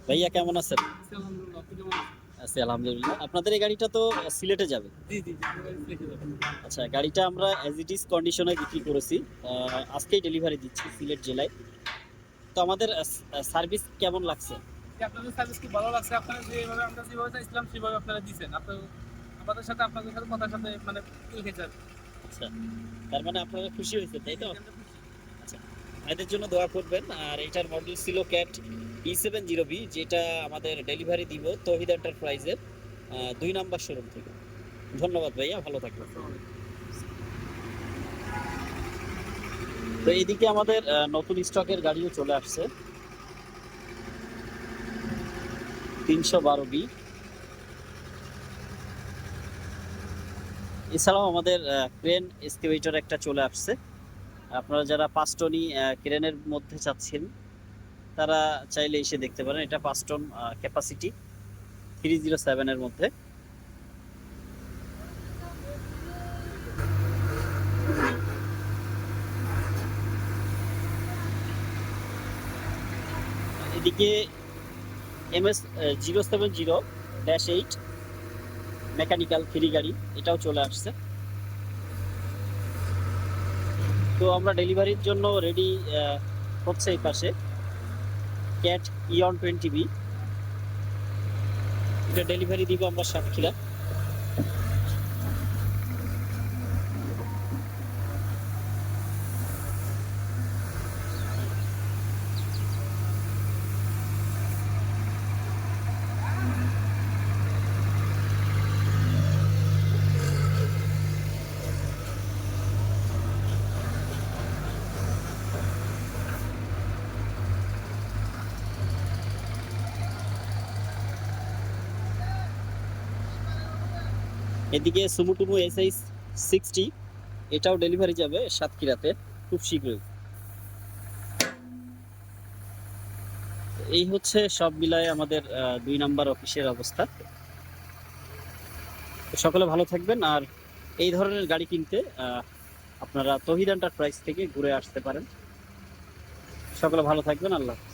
ভাইয়া কেমন আছেন? আলহামদুলিল্লাহ, আপনি কেমন আছেন? আছি আলহামদুলিল্লাহ। আপনাদের এই গাড়িটা তো সিলেটে যাবে। জি, জি, জি, মোবাইল লিখে দেবেন। আচ্ছা, গাড়িটা আমরা অ্যাজ ইট ইজ কন্ডিশনে বিক্রি করেছি। আজকেই ডেলিভারি দিচ্ছি সিলেট জেলায়। তো আমাদের সার্ভিস কেমন লাগছে? জি, আপনাদের সার্ভিস খুব ভালো লাগছে। আপনারা যেভাবে আমরা যেভাবে চাইছিলাম সেভাবে আপনারা দিছেন। আমাদের সাথে আপনাদের সাথে কথার সাথে মানে মিল খেয়েছে আরকি। আচ্ছা, তার মানে আপনারা খুশি হয়েছেন, জি, তাই জি, তো? জি, আমরা খুশি। আচ্ছা, ভাইদের জন্য দোয়া করবেন। আর এটার মডেল ছিল ক্যাট E70B, যেটা আমাদের ডেলিভারি দিব তৌহিদ এন্টারপ্রাইজের 2 নাম্বার শোরুম থেকে। ধন্যবাদ ভাইয়া, ভালো থাকবেন। আসসালামু আলাইকুম। তো এইদিকে আমাদের নতুন স্টকের গাড়িও চলে আসছে, 312B। এছাড়াও আমাদের ক্রেন এক্সকাভেটর একটা চলে আসছে। আপনারা যারা 5 টনি ক্রেনের মধ্যে চাচ্ছেন, তারা চাইলে এসে দেখতে পারেন। এটা 5 টন ক্যাপাসিটি, 307 এর মধ্যে। এদিকে MS 070-8 মেকানিক্যাল ফ্রি গাড়ি, এটাও চলে আসছে। তো আমরা ডেলিভারির জন্য রেডি হচ্ছে এই পাশে ক্যাট E120B। এটা ডেলিভারি দিব আমরা সাতক্ষীরা। এদিকে সুমুটুমু SI60, এটাও ডেলিভারি যাবে সাতক্ষীরাতে খুব শীঘ্রই। এই হচ্ছে সব মিলায় আমাদের 2 নাম্বার অফিসের অবস্থা। তো সকলে ভালো থাকবেন। আর এই ধরনের গাড়ি কিনতে আপনারা তহিদ এন্টারপ্রাইজ থেকে ঘুরে আসতে পারেন। সকলে ভালো থাকবেন। আল্লাহ হাফেজ।